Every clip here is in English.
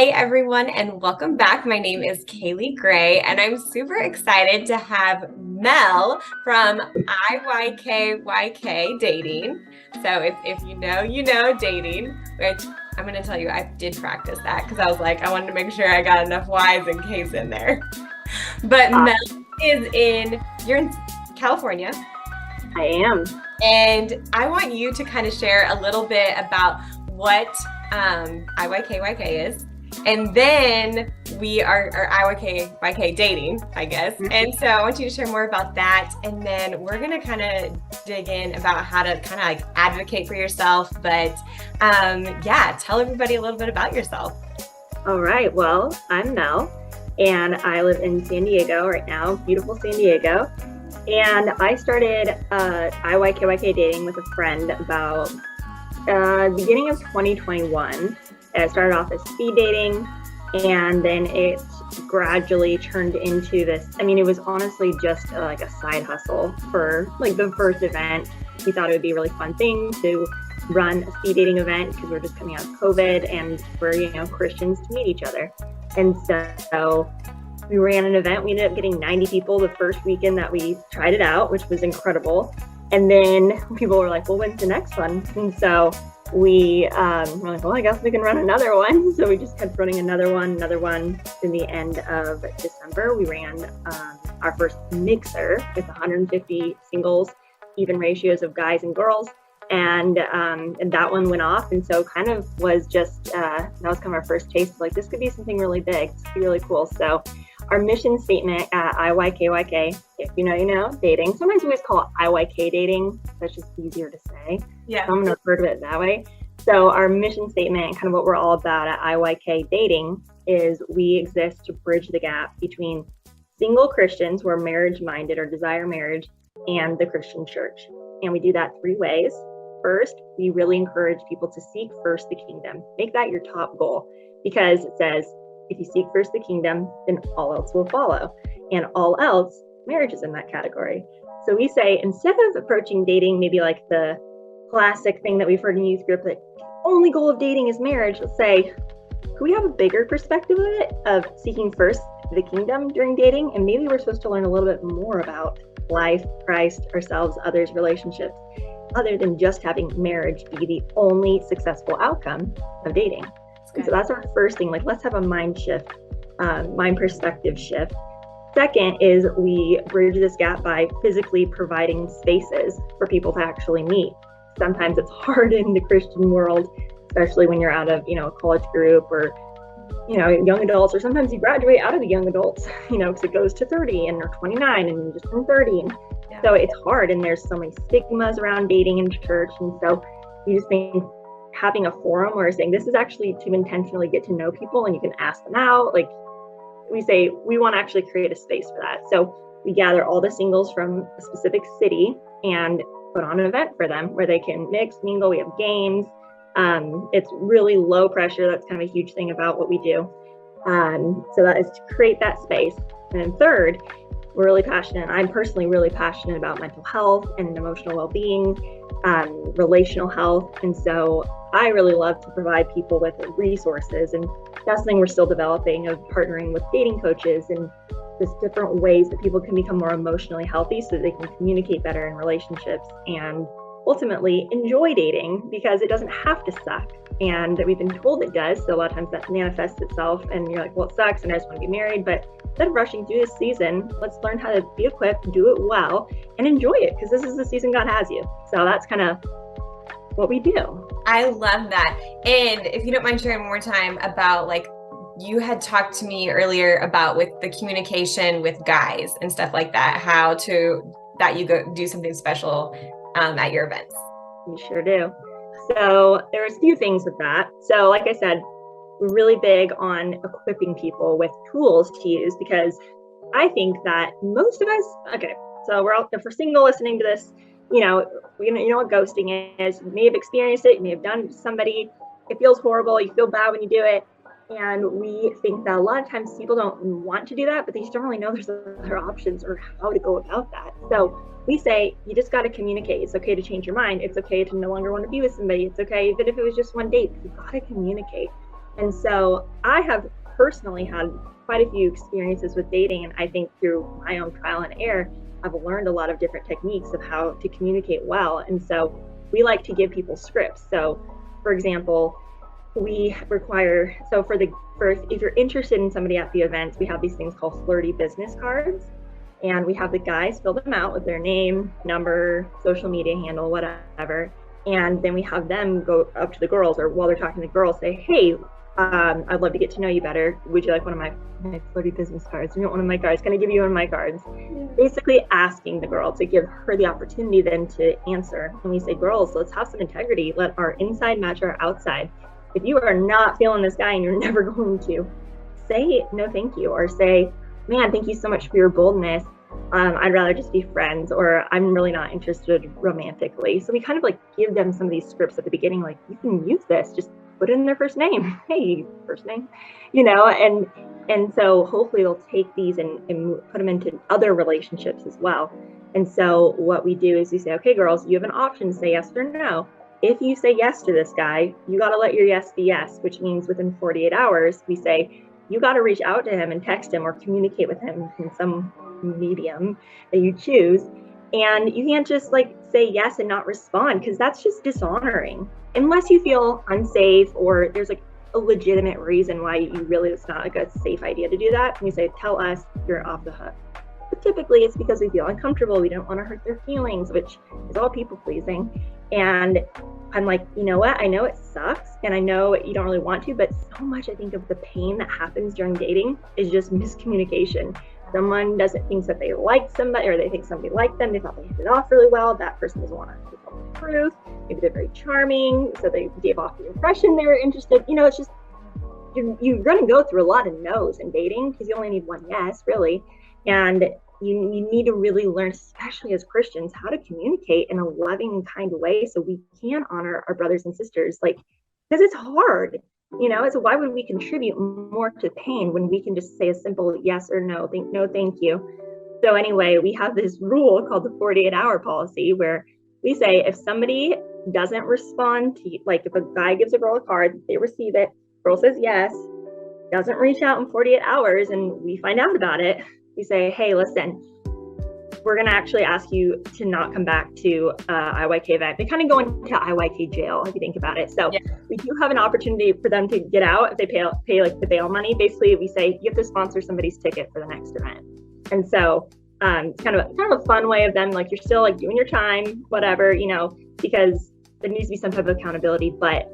Hey everyone, and welcome back. My name is Kaley Gray, and I'm super excited to have Mel from IYKYK Dating. So if you know dating, which I'm going to tell you, I did practice that because I was like, I wanted to make sure I got enough Y's and K's in there. But Mel you're in California. I am. And I want you to kind of share a little bit about what IYKYK is. And then we are IYKYK Dating, I guess. And so I want you to share more about that. And then we're going to kind of dig in about how to kind of like advocate for yourself. But yeah, tell everybody a little bit about yourself. All right. Well, I'm Mel, and I live in San Diego right now, beautiful San Diego. And I started IYKYK Dating with a friend about beginning of 2021. It started off as speed dating, and then it gradually turned into this. I mean, it was honestly just like a side hustle for like the first event. We thought it would be a really fun thing to run a speed dating event because we're just coming out of COVID and we're, Christians to meet each other. And so we ran an event. We ended up getting 90 people the first weekend that we tried it out, which was incredible. And then people were like, well, when's the next one? And so we were like, well, I guess we can run another one. So we just kept running another one. In the end of December, we ran our first mixer with 150 singles, even ratios of guys and girls. And that one went off. And so kind of was just, that was kind of our first taste of like, this could be something really big. This could be really cool. So our mission statement at IYKYK, if you know, dating. Sometimes we always call it IYK Dating. That's just easier to say. Yeah. So I'm going to refer to it that way. So our mission statement and kind of what we're all about at IYK Dating is we exist to bridge the gap between single Christians who are marriage-minded or desire marriage and the Christian church. And we do that three ways. First, we really encourage people to seek first the kingdom. Make that your top goal, because it says, if you seek first the kingdom, then all else will follow. And all else, marriage is in that category. So we say, instead of approaching dating maybe like the classic thing that we've heard in youth group, that the only goal of dating is marriage, let's say, could we have a bigger perspective of it, of seeking first the kingdom during dating? And maybe we're supposed to learn a little bit more about life, Christ, ourselves, others, relationships, other than just having marriage be the only successful outcome of dating. And so that's our first thing. Like, let's have a mind perspective shift. Second is we bridge this gap by physically providing spaces for people to actually meet. Sometimes it's hard in the Christian world, especially when you're out of, a college group or, young adults, or sometimes you graduate out of the young adults, because it goes to 30 and they're 29 and you just turned 30. And so it's hard, and there's so many stigmas around dating in church. And so we just think having a forum where we're saying this is actually to intentionally get to know people and you can ask them out. Like we say, we want to actually create a space for that. So we gather all the singles from a specific city and put on an event for them where they can mix, mingle. We have games. It's really low pressure. That's kind of a huge thing about what we do. So that is to create that space. And then third, we're really passionate. I'm personally really passionate about mental health and emotional well-being, relational health. And so I really love to provide people with resources, and that's something we're still developing, of partnering with dating coaches and just different ways that people can become more emotionally healthy so that they can communicate better in relationships and ultimately enjoy dating, because it doesn't have to suck. And we've been told it does. So a lot of times that manifests itself and you're like, well, it sucks and I just want to get married. But instead of rushing through this season, let's learn how to be equipped, do it well, and enjoy it, because this is the season God has you. So that's kind of what we do. I love that. And if you don't mind sharing one more time about, like, you had talked to me earlier about with the communication with guys and stuff like that, that you go do something special at your events. We sure do. So there's a few things with that. So like I said, we're really big on equipping people with tools to use, because I think that most of us, so we're all, if we're single listening to this, you know what ghosting is. You may have experienced it. You may have done it to somebody. It feels horrible. You feel bad when you do it. And we think that a lot of times people don't want to do that, but they just don't really know there's other options or how to go about that. So we say, you just got to communicate. It's okay to change your mind. It's okay to no longer want to be with somebody. It's okay, even if it was just one date, you got to communicate. And so I have personally had quite a few experiences with dating. And I think through my own trial and error, I've learned a lot of different techniques of how to communicate well. And so we like to give people scripts. So for example, we require, so if you're interested in somebody at the events, we have these things called flirty business cards. And we have the guys fill them out with their name, number, social media handle, whatever. And then we have them go up to the girls, or while they're talking to the girls, say, hey, I'd love to get to know you better. Would you like one of my flirty business cards? You want one of my cards? Can I give you one of my cards? Basically asking the girl to give her the opportunity then to answer. And we say, girls, let's have some integrity. Let our inside match our outside. If you are not feeling this guy and you're never going to, say no thank you, or say, man, thank you so much for your boldness. I'd rather just be friends, or I'm really not interested romantically. So we kind of like give them some of these scripts at the beginning, like, you can use this, just put in their first name. Hey, first name, and so hopefully they'll take these and put them into other relationships as well. And so what we do is we say, okay, girls, you have an option to say yes or no. If you say yes to this guy, you got to let your yes be yes, which means within 48 hours, we say, you got to reach out to him and text him or communicate with him in some medium that you choose. And you can't just like say yes and not respond, because that's just dishonoring. Unless you feel unsafe or there's like a legitimate reason why you really, it's not like a safe idea to do that. And you say, tell us, you're off the hook. But typically it's because we feel uncomfortable. We don't want to hurt their feelings, which is all people pleasing. And I'm like, you know what? I know it sucks and I know you don't really want to, but so much I think of the pain that happens during dating is just miscommunication. Someone doesn't think that they like somebody, or they think somebody liked them. They thought they hit it off really well. That person doesn't want to tell the truth. Maybe they're very charming, so they gave off the impression they were interested. It's just, you're going to go through a lot of no's in dating because you only need one yes, really. And you need to really learn, especially as Christians, how to communicate in a loving, kind way so we can honor our brothers and sisters, like, because it's hard. So why would we contribute more to pain when we can just say a simple yes or no, thank you. So anyway, we have this rule called the 48-hour policy where we say if somebody doesn't respond to, like if a guy gives a girl a card, they receive it, girl says yes, doesn't reach out in 48 hours, and we find out about it, we say, hey, listen, we're going to actually ask you to not come back to IYK event. They kind of go into IYK jail if you think about it. So yeah, we do have an opportunity for them to get out if they pay like the bail money. Basically, we say you have to sponsor somebody's ticket for the next event. And so it's kind of a fun way of them, like, you're still like doing your time, whatever, because there needs to be some type of accountability. But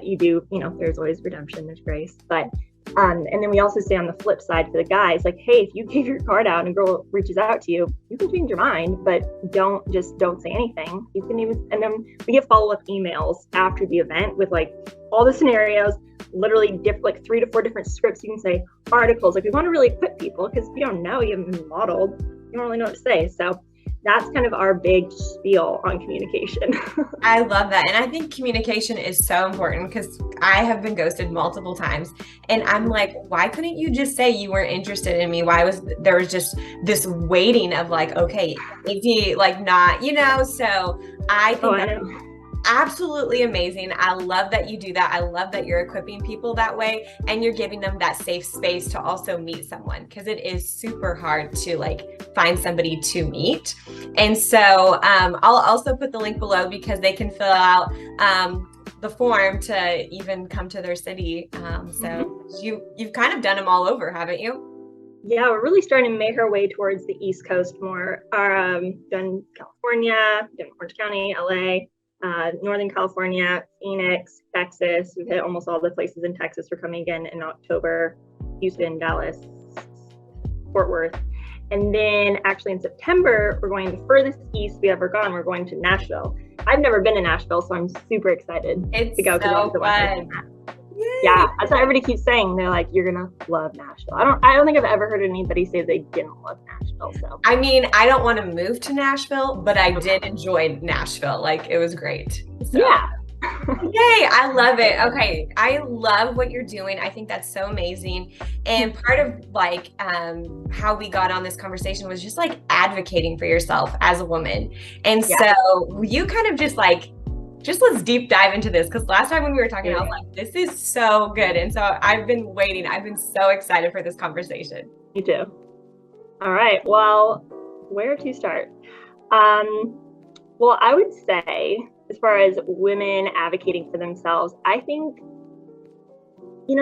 you do, there's always redemption, there's grace. But and then we also say on the flip side for the guys, like, hey, if you gave your card out and a girl reaches out to you, you can change your mind, but don't say anything. You can even, and then we get follow-up emails after the event with like all the scenarios, literally like 3 to 4 different scripts. You can say articles, like we want to really equip people, because if you don't know, you haven't been modeled, you don't really know what to say. So that's kind of our big spiel on communication. I love that. And I think communication is so important, because I have been ghosted multiple times. And I'm like, why couldn't you just say you weren't interested in me? Why was there was just this waiting of like, okay, is he like not, so I think that's absolutely amazing. I love that you do that. I love that you're equipping people that way, and you're giving them that safe space to also meet someone, because it is super hard to like find somebody to meet. And so I'll also put the link below, because they can fill out the form to even come to their city. So you've kind of done them all over, haven't you? Yeah, we're really starting to make our way towards the East Coast more. Done California, done Orange County, LA, Northern California, Phoenix, Texas. We've hit almost all the places in Texas. We're coming again in October, Houston, Dallas, Fort Worth. And then actually in September, we're going the furthest east we ever gone. We're going to Nashville. I've never been to Nashville, so I'm super excited to go. So fun. Yeah, that's what everybody keeps saying. They're like, you're gonna love Nashville. I don't think I've ever heard anybody say they didn't love Nashville. So I mean, I don't want to move to Nashville, but I did enjoy Nashville. Like, it was great. So. Yeah. Yay, I love it. Okay, I love what you're doing. I think that's so amazing. And part of like how we got on this conversation was just like advocating for yourself as a woman. And so you kind of just like just let's deep dive into this, because last time when we were talking, Yeah. I was like, this is so good. And so I've been waiting. I've been so excited for this conversation. Me too. All right. Well, where to start? Well, I would say, as far as women advocating for themselves, I think,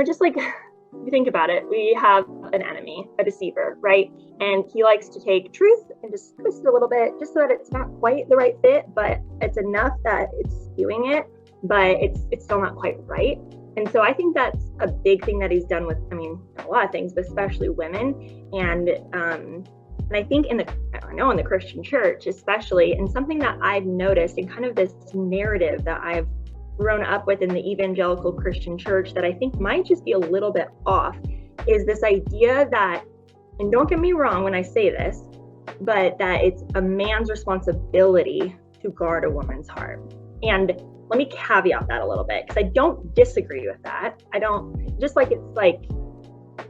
just like, if you think about it, we have an enemy, a deceiver, right? And he likes to take truth and just twist it a little bit, just so that it's not quite the right fit, but it's enough that it's skewing it, but it's still not quite right. And so I think that's a big thing that he's done with, a lot of things, but especially women. And I think in the Christian church, especially, and something that I've noticed in kind of this narrative that I've grown up with in the evangelical Christian church that I think might just be a little bit off, is this idea that, and don't get me wrong when I say this, but that it's a man's responsibility to guard a woman's heart. And let me caveat that a little bit, because I don't disagree with that. I don't, just like it's like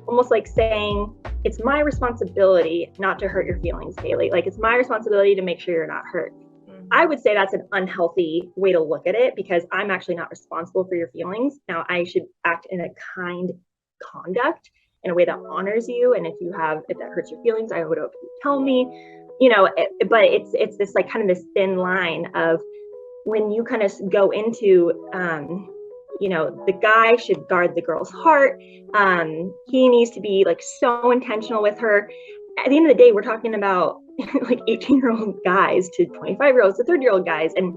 almost like saying it's my responsibility not to hurt your feelings, Kaley. Like, it's my responsibility to make sure you're not hurt. I would say that's an unhealthy way to look at it, because I'm actually not responsible for your feelings. Now, I should act in a kind conduct, in a way that honors you. And if that hurts your feelings, I would hope you tell me, but it's this like kind of this thin line of when you kind of go into, the guy should guard the girl's heart. He needs to be like so intentional with her. At the end of the day, we're talking about like 18-year-old guys to 25-year-olds to 30-year-old guys, and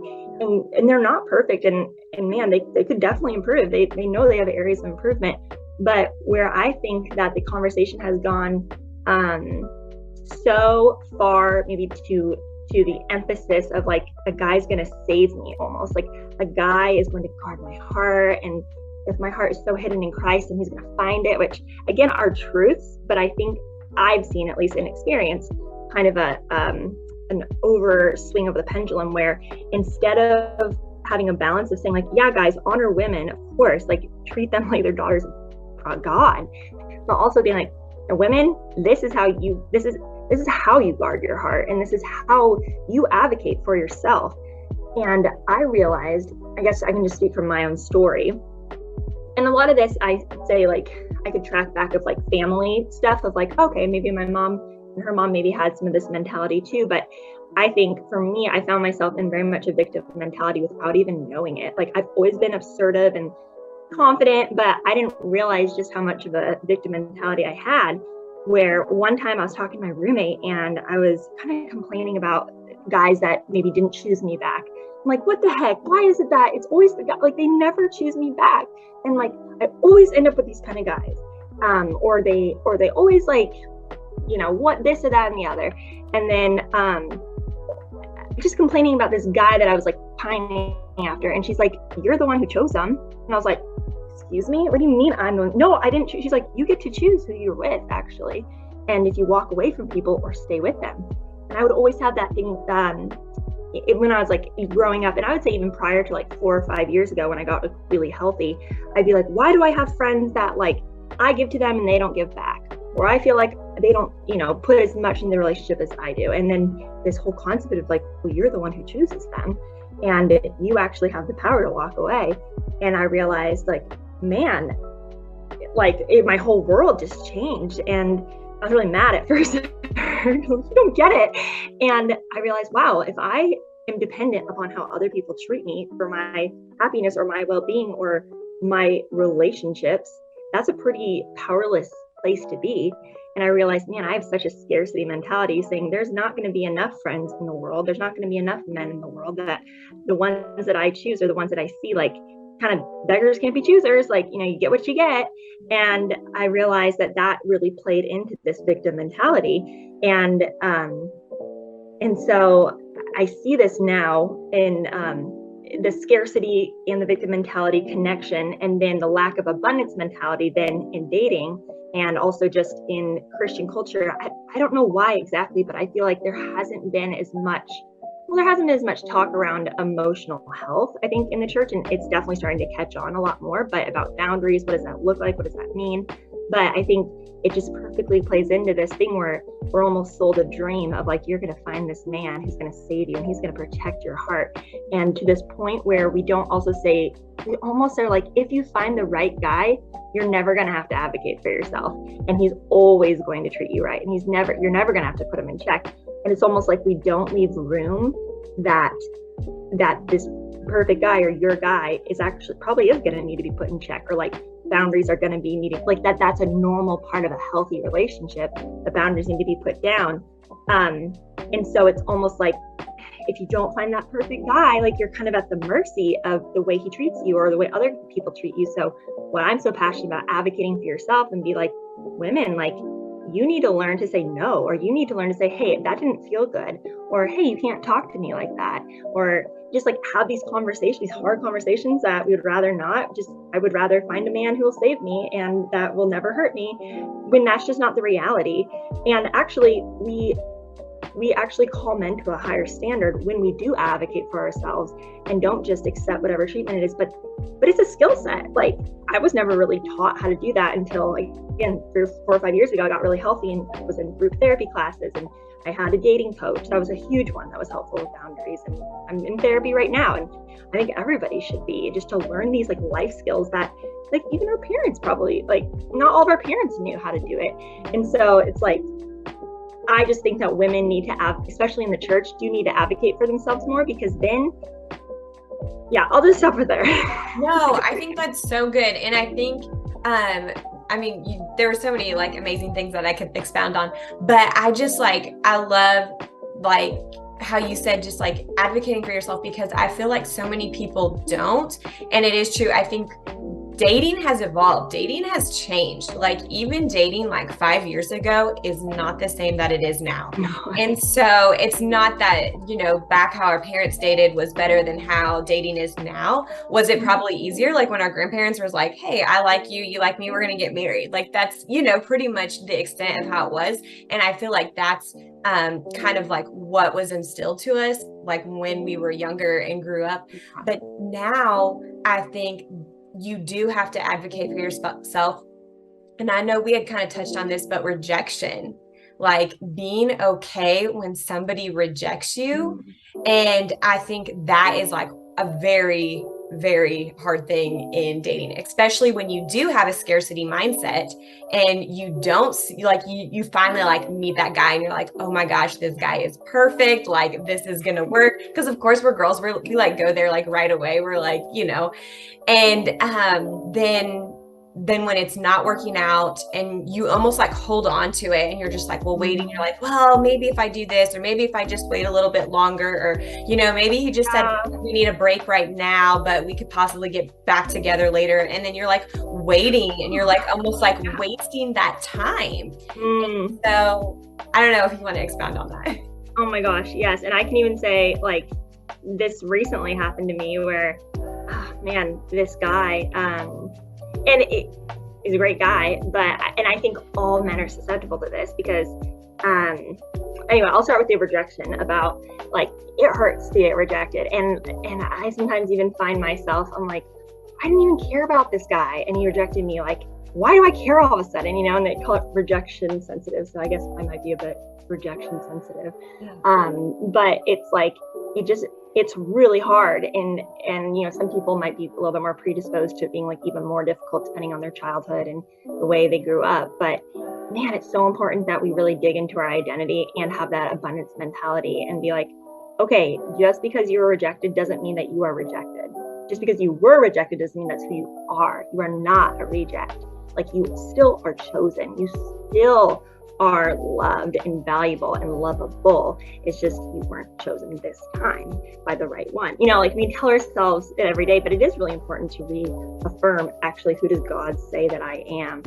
they're not perfect, and man, they could definitely improve. They know they have areas of improvement, but where I think that the conversation has gone so far, maybe to the emphasis of like a guy's gonna save me, almost like a guy is going to guard my heart, and if my heart is so hidden in Christ, and he's gonna find it, which again are truths, but I think I've seen, at least in experience, kind of an overswing of the pendulum, where instead of having a balance of saying like, yeah, guys, honor women, of course, like treat them like they're daughters of God, but also being like, women, this is how you guard your heart, and this is how you advocate for yourself. And I realized, I guess I can just speak from my own story. And a lot of this, I say, like, I could track back of like family stuff of like, okay, maybe my mom and her mom maybe had some of this mentality too. But I think for me, I found myself in very much a victim mentality without even knowing it. Like, I've always been assertive and confident, but I didn't realize just how much of a victim mentality I had, where one time I was talking to my roommate and I was kind of complaining about guys that maybe didn't choose me back. I'm like, what the heck? Why is it that it's always the guy? Like, they never choose me back. And like, I always end up with these kind of guys. Or they always like, what this or that and the other. And then just complaining about this guy that I was like pining after. And she's like, you're the one who chose him. And I was like, excuse me? What do you mean I'm the one? No, I didn't choose. She's like, you get to choose who you're with, actually. And if you walk away from people or stay with them. And I would always have that thing when I was like growing up, and I would say even prior to like 4 or 5 years ago when I got really healthy, I'd be like, why do I have friends that like I give to them and they don't give back? Or I feel like they don't, put as much in the relationship as I do. And then this whole concept of like, well, you're the one who chooses them, and you actually have the power to walk away. And I realized, like, man, like my whole world just changed. And I was really mad at first. You don't get it. And I realized, wow, if I am dependent upon how other people treat me for my happiness or my well-being or my relationships, that's a pretty powerless place to be. And I realized, man, I have such a scarcity mentality, saying there's not going to be enough friends in the world. There's not going to be enough men in the world, that the ones that I choose are the ones that I see like kind of beggars can't be choosers. Like, you get what you get. And I realized that really played into this victim mentality. And so I see this now in the scarcity and the victim mentality connection, and then the lack of abundance mentality then in dating, and also just in Christian culture. I don't know why exactly, but I feel like there hasn't been as much talk around emotional health, I think, in the church, and it's definitely starting to catch on a lot more, but about boundaries, what does that look like? What does that mean? But I think it just perfectly plays into this thing where we're almost sold a dream of like, you're going to find this man who's going to save you and he's going to protect your heart. And to this point where we don't also say, we almost are like, if you find the right guy, you're never going to have to advocate for yourself. And he's always going to treat you right. And you're never going to have to put him in check. And it's almost like we don't leave room that this perfect guy or your guy is actually probably is going to need to be put in check, or like boundaries are going to be needed, like that's a normal part of a healthy relationship. The boundaries need to be put down. And so it's almost like if you don't find that perfect guy, like you're kind of at the mercy of the way he treats you or the way other people treat you. So what I'm so passionate about, advocating for yourself and be like, women, like you need to learn to say no, or you need to learn to say, hey, that didn't feel good, or hey, you can't talk to me like that, or just like have these conversations, these hard conversations that we would rather not. Just I would rather find a man who will save me and that will never hurt me, when that's just not the reality. And actually we actually call men to a higher standard when we do advocate for ourselves and don't just accept whatever treatment it is. But it's a skill set. Like I was never really taught how to do that until, like, again, 4 or 5 years ago, I got really healthy and was in group therapy classes, and I had a dating coach. That was a huge one that was helpful with boundaries. And I'm in therapy right now. And I think everybody should be, just to learn these like life skills that like even our parents probably, like not all of our parents knew how to do it. And so it's like, I just think that women need to, especially in the church, do need to advocate for themselves more, because then, yeah, I'll just stop right there. No, I think that's so good. And I think, I mean, there were so many like amazing things that I could expound on, but I just like, I love like how you said just like advocating for yourself, because I feel like so many people don't. And it is true. I think dating has evolved. Dating has changed. Like even dating like 5 years ago is not the same that it is now. No. And so it's not that, you know, back how our parents dated was better than how dating is now. Was it probably easier? Like when our grandparents was like, hey, I like you, you like me, we're going to get married. Like that's, you know, pretty much the extent of how it was. And I feel like that's kind of like what was instilled to us, like when we were younger and grew up. But now I think you do have to advocate for yourself. And I know we had kind of touched on this, but rejection, like being okay when somebody rejects you. And I think that is like a very, very hard thing in dating, especially when you do have a scarcity mindset and you don't see, like you finally like meet that guy and you're like, oh my gosh, this guy is perfect. Like this is going to work. Because of course we're girls, we like go there like right away. We're like, you know, and then when it's not working out and you almost like hold on to it and you're just like, well, waiting, you're like, well, maybe if I do this, or maybe if I just wait a little bit longer, or, you know, maybe he just said we need a break right now, but we could possibly get back together later. And then you're like waiting and you're like almost like wasting that time. So I don't know if you want to expound on that. Oh my gosh, yes. And I can even say like this recently happened to me where, oh, man, this guy, and he's a great guy, and I think all men are susceptible to this because, anyway, I'll start with the rejection. About like, it hurts to get rejected. And I sometimes even find myself, I'm like, I didn't even care about this guy and he rejected me. Like, why do I care all of a sudden, you know? And they call it rejection sensitive. So I guess I might be a bit rejection sensitive. But it's like, it's really hard. And, you know, some people might be a little bit more predisposed to it being like even more difficult depending on their childhood and the way they grew up. But man, it's so important that we really dig into our identity and have that abundance mentality and be like, okay, just because you were rejected doesn't mean that you are rejected. Just because you were rejected doesn't mean that's who you are. You are not a reject. Like, you still are chosen. You still are loved and valuable and lovable. It's just you weren't chosen this time by the right one. You know, like, we tell ourselves it every day, but it is really important to reaffirm, actually, who does God say that I am?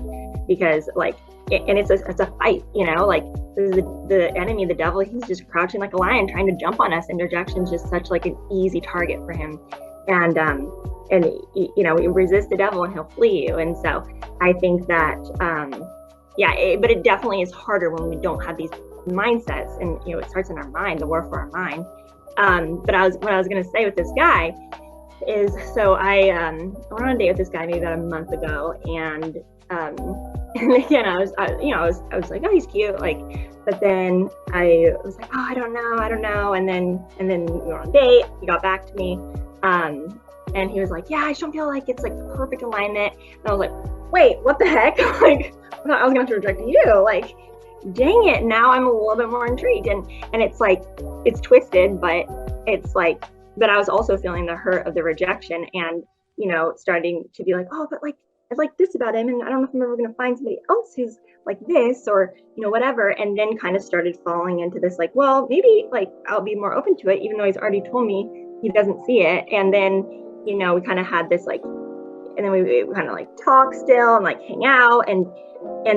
Because, like, and it's a fight, you know, like, the enemy, the devil, he's just crouching like a lion trying to jump on us, and rejection is just such like an easy target for him. And you know, resist the devil and he'll flee you. And so I think that but it definitely is harder when we don't have these mindsets, and you know, it starts in our mind, the war for our mind. But what I was going to say with this guy is, so I went on a date with this guy maybe about a month ago, and And again, I was like, oh, he's cute. Like, but then I was like, oh, I don't know. And then we were on a date. He got back to me. And he was like, yeah, I just don't feel like it's like the perfect alignment. And I was like, wait, what the heck? Like, I was going to reject you. Like, dang it. Now I'm a little bit more intrigued. And it's like, it's twisted, but it's like, but I was also feeling the hurt of the rejection and, starting to be like, oh, but like, I like this about him. And I don't know if I'm ever going to find somebody else who's like this or, whatever. And then kind of started falling into this, like, well, maybe like I'll be more open to it, even though he's already told me he doesn't see it. And then, we kind of had this like, and then we kind of like talk still and like hang out. And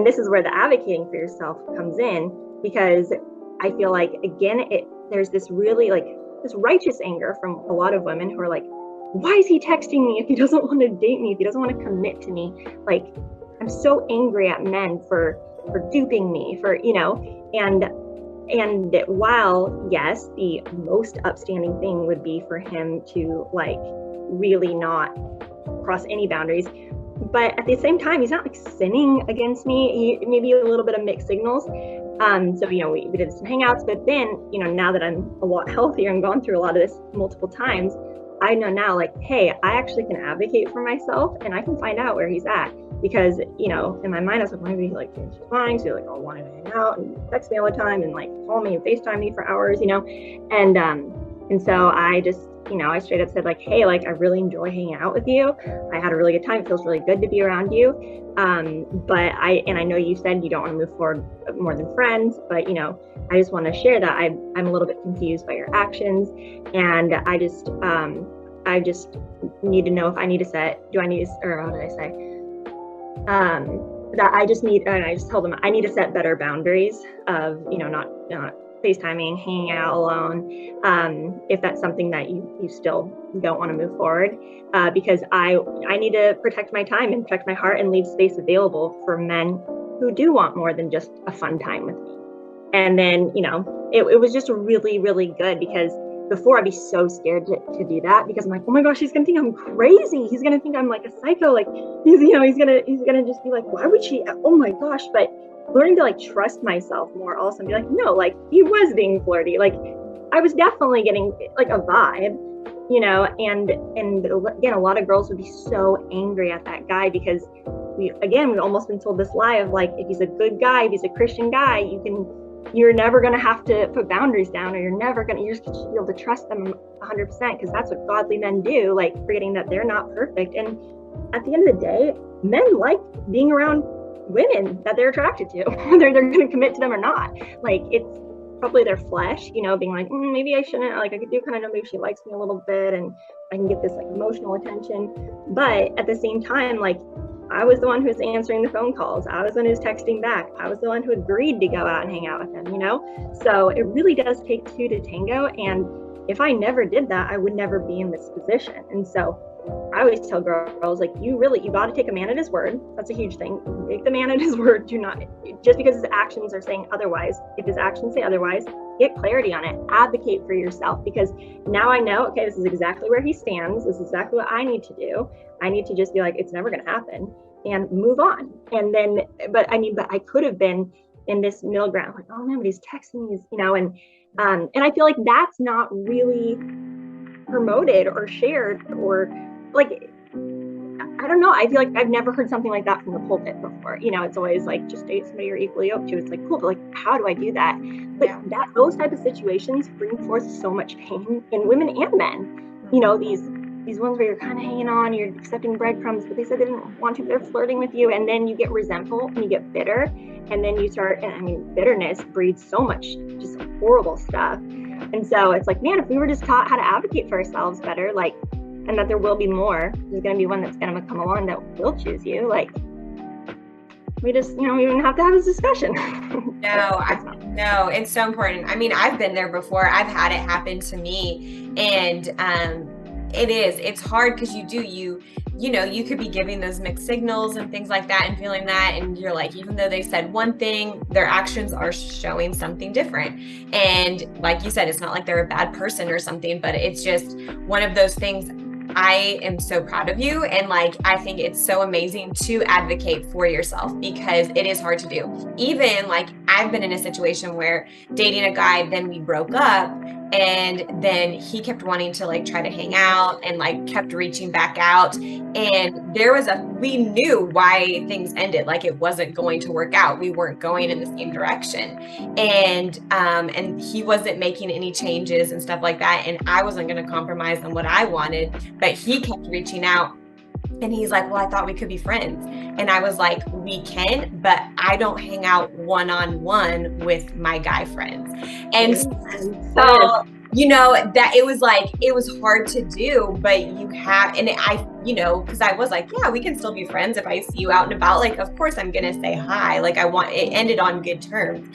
this is where the advocating for yourself comes in, because I feel like, again, there's this really like this righteous anger from a lot of women who are like, why is he texting me if he doesn't want to date me, if he doesn't want to commit to me? Like, I'm so angry at men for duping me, for, and while, yes, the most upstanding thing would be for him to like really not cross any boundaries, but at the same time, he's not like sinning against me. He maybe a little bit of mixed signals. So, we did some hangouts, but then, now that I'm a lot healthier and gone through a lot of this multiple times, I know now, like, hey, I actually can advocate for myself and I can find out where he's at. Because, in my mind, I was like, maybe he like changed his mind. So he like, all wanted to hang out and text me all the time and like call me and FaceTime me for hours, and so I just, I straight up said like, hey, like, I really enjoy hanging out with you. I had a really good time. It feels really good to be around you. But I know you said you don't want to move forward more than friends, but, I just want to share that I'm a little bit confused by your actions. And I just need to know if I need to or how did I say? That I just told them I need to set better boundaries of, not FaceTiming, hanging out alone, if that's something that you still don't want to move forward, because I need to protect my time and protect my heart and leave space available for men who do want more than just a fun time with me. And then, it was just really, really good, because before I'd be so scared to do that, because I'm like, oh my gosh, he's gonna think I'm crazy. He's gonna think I'm like a psycho. Like he's gonna just be like, why would she? Oh my gosh. But learning to like trust myself more also and be like, no, like he was being flirty. Like I was definitely getting like a vibe, and again, a lot of girls would be so angry at that guy because we've almost been told this lie of like, if he's a good guy, if he's a Christian guy, you're never going to have to put boundaries down, or you're just going to be able to trust them 100%, because that's what godly men do, like forgetting that they're not perfect. And at the end of the day, men like being around women that they're attracted to, whether they're going to commit to them or not. Like it's probably their flesh, being like, maybe I shouldn't, like I do kind of know maybe she likes me a little bit and I can get this like emotional attention. But at the same time, like I was the one who was answering the phone calls. I was the one who was texting back. I was the one who agreed to go out and hang out with him, So it really does take two to tango. And if I never did that, I would never be in this position. And so I always tell girls, like, you got to take a man at his word. That's a huge thing. Take the man at his word. Do not, just because his actions are saying otherwise, if his actions say otherwise, get clarity on it. Advocate for yourself, because now I know, okay, this is exactly where he stands. This is exactly what I need to do. I need to just be like, it's never going to happen, and move on. And then, but I could have been in this middle ground, like, oh man, but he's texting me, and I feel like that's not really promoted or shared, or like, I don't know. I feel like I've never heard something like that from the pulpit before. It's always like, just date somebody you're equally yoked to. It's like, cool, but like, how do I do that? But those type of situations bring forth so much pain in women and men. These ones where you're kind of hanging on, you're accepting breadcrumbs, but they said they didn't want to, they're flirting with you, and then you get resentful and you get bitter, and then you start, bitterness breeds so much just horrible stuff. And so it's like, man, if we were just taught how to advocate for ourselves better, like, and that there will be more, there's going to be one that's going to come along that will choose you, like, we just, we don't have to have this discussion. No, it's so important. I've been there before. I've had it happen to me, and it's hard, because you could be giving those mixed signals and things like that and feeling that, and you're like, even though they said one thing, their actions are showing something different. And like you said, it's not like they're a bad person or something, but it's just one of those things. I am so proud of you. And like, I think it's so amazing to advocate for yourself because it is hard to do. Even like, I've been in a situation where dating a guy, then we broke up, and then he kept wanting to like try to hang out and like kept reaching back out. And we knew why things ended. Like it wasn't going to work out. We weren't going in the same direction. And he wasn't making any changes and stuff like that. And I wasn't going to compromise on what I wanted, but he kept reaching out. And he's like, well, I thought we could be friends. And I was like, we can, but I don't hang out one-on-one with my guy friends. And so, you know, that it was hard to do, but because I was like, yeah, we can still be friends if I see you out and about. Like, of course I'm going to say hi. Like it ended on good terms,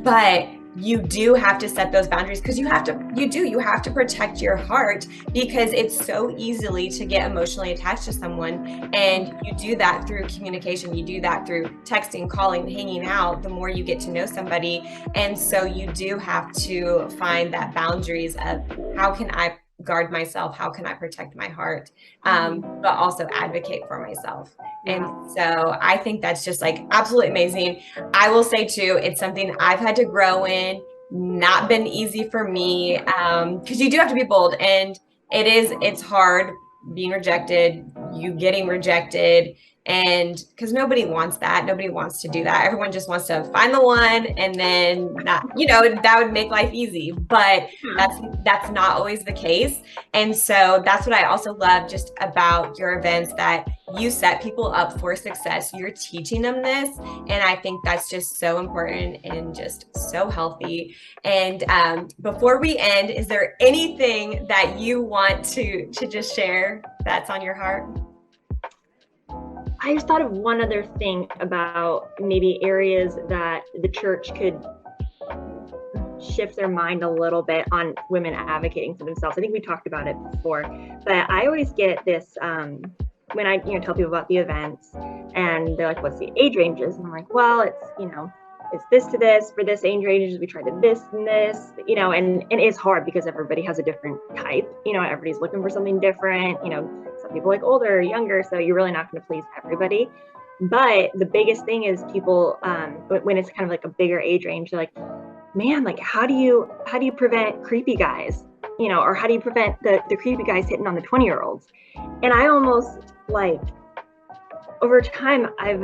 but you do have to set those boundaries because you have to protect your heart, because it's so easily to get emotionally attached to someone. And you do that through communication. You do that through texting, calling, hanging out, the more you get to know somebody. And so you do have to find that boundaries of how can I guard myself, how can I protect my heart, but also advocate for myself. And so I think that's just like absolutely amazing. I will say too, it's something I've had to grow in, not been easy for me, because you do have to be bold, and it's hard being rejected, you getting rejected. And because nobody wants that, nobody wants to do that. Everyone just wants to find the one, and then not, that would make life easy, but that's not always the case. And so that's what I also love just about your events, that you set people up for success. You're teaching them this, and I think that's just so important and just so healthy. And before we end, is there anything that you want to just share that's on your heart? I just thought of one other thing about maybe areas that the church could shift their mind a little bit on women advocating for themselves. I think we talked about it before, but I always get this when I tell people about the events, and they're like, what's the age ranges? And I'm like, well, it's this to this, for this age ranges, we tried to this and this, and it's hard because everybody has a different type, everybody's looking for something different, some people like older or younger, so you're really not going to please everybody. But the biggest thing is people, when it's kind of like a bigger age range, they're like, man, like how do you prevent creepy guys, or how do you prevent the creepy guys hitting on the 20-year-olds? And I almost like, over time, I've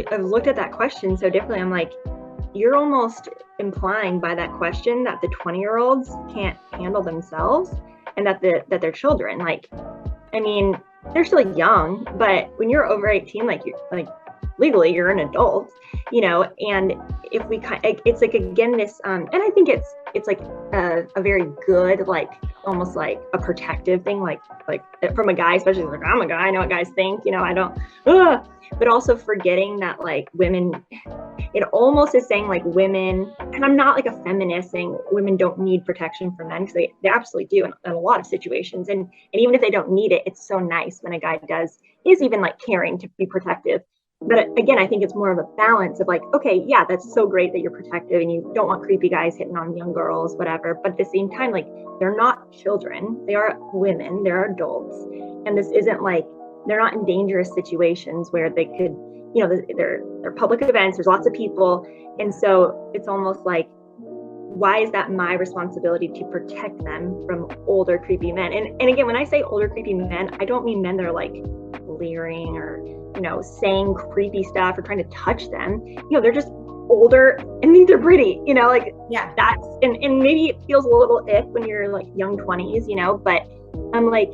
looked at that question so differently. I'm like, you're almost implying by that question that the 20-year-olds can't handle themselves, and that they're children. Like, I mean, they're still young, but when you're over 18, legally you're an adult, and if we it's like, again, this, and I think it's like a very good, like almost like a protective thing, like from a guy, especially like, I'm a guy, I know what guys think, I don't, but also forgetting that like women, it almost is saying like women, and I'm not like a feminist saying women don't need protection from men, because they absolutely do in a lot of situations. And even if they don't need it, it's so nice when a guy is even like caring to be protective. But again, I think it's more of a balance of like, okay, yeah, that's so great that you're protective and you don't want creepy guys hitting on young girls, whatever. But at the same time, like, they're not children. They are women. They're adults. And this isn't like, they're not in dangerous situations where they could, they're public events. There's lots of people. And so it's almost like, why is that my responsibility to protect them from older creepy men? And again, when I say older creepy men, I don't mean men that are like leering or saying creepy stuff or trying to touch them. They're just older and think they're pretty, that's, and maybe it feels a little ick when you're like young 20s, but I'm like,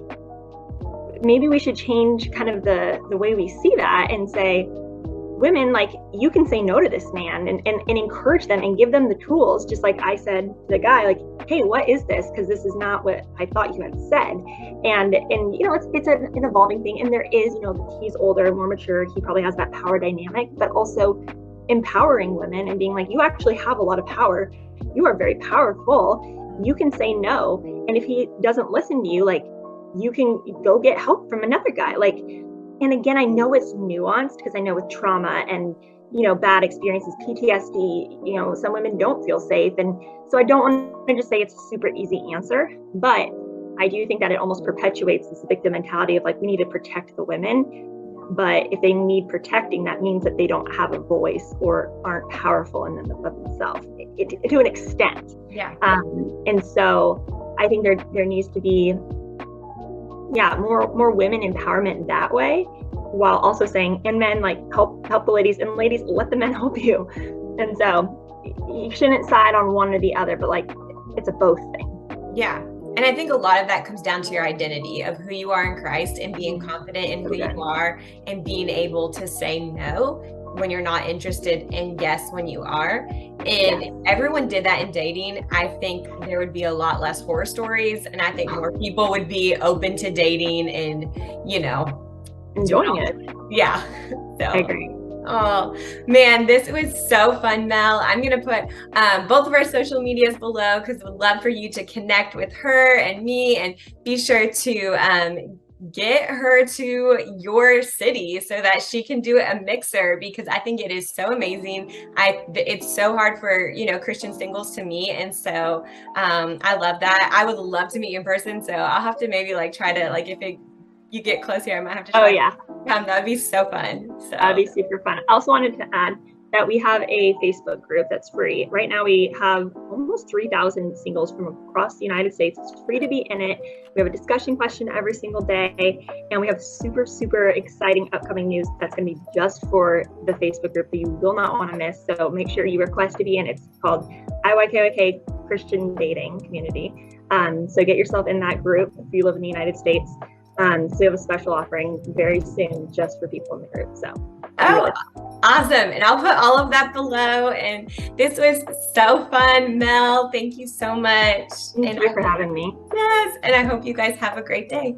maybe we should change kind of the way we see that and say, women, like, you can say no to this man and encourage them and give them the tools, just like I said to the guy, like, hey, what is this? Because this is not what I thought you had said. And it's an evolving thing. And there is, he's older, more mature, he probably has that power dynamic, but also empowering women and being like, you actually have a lot of power. You are very powerful. You can say no. And if he doesn't listen to you, like, you can go get help from another guy. Like, and again, I know it's nuanced because I know with trauma and, bad experiences, PTSD, some women don't feel safe. And so I don't want to just say it's a super easy answer, but I do think that it almost perpetuates this victim mentality of like, we need to protect the women. But if they need protecting, that means that they don't have a voice or aren't powerful in them of themselves to an extent. Yeah. And so I think there needs to be, more women empowerment that way, while also saying, and men, like help the ladies, and ladies, let the men help you. And so you shouldn't side on one or the other, but like it's a both thing. Yeah. And I think a lot of that comes down to your identity of who you are in Christ and being confident in who you are and being able to say no when you're not interested and yes when you are. And if everyone did that in dating, I think there would be a lot less horror stories, and I think more people would be open to dating and, enjoying it. Yeah. So I agree. Oh man, this was so fun, Mel. I'm gonna put both of our social medias below because we'd love for you to connect with her and me, and be sure to get her to your city so that she can do a mixer, because I think it is so amazing. It's so hard for Christian singles to meet, and so I love that. I would love to meet you in person, so I'll have to maybe try to if you get close here, I might have to try. Oh yeah. That would be so fun. So that'd be super fun. I also wanted to add that we have a Facebook group that's free. Right now we have almost 3,000 singles from across the United States. It's free to be in it. We have a discussion question every single day, and we have super, super exciting upcoming news that's going to be just for the Facebook group that you will not want to miss. So make sure you request to be in. It's called IYKYK Christian Dating Community. So get yourself in that group if you live in the United States. So we have a special offering very soon just for people in the group. So awesome. And I'll put all of that below. And this was so fun, Mel. Thank you so much. Thank you for having me. Yes. And I hope you guys have a great day.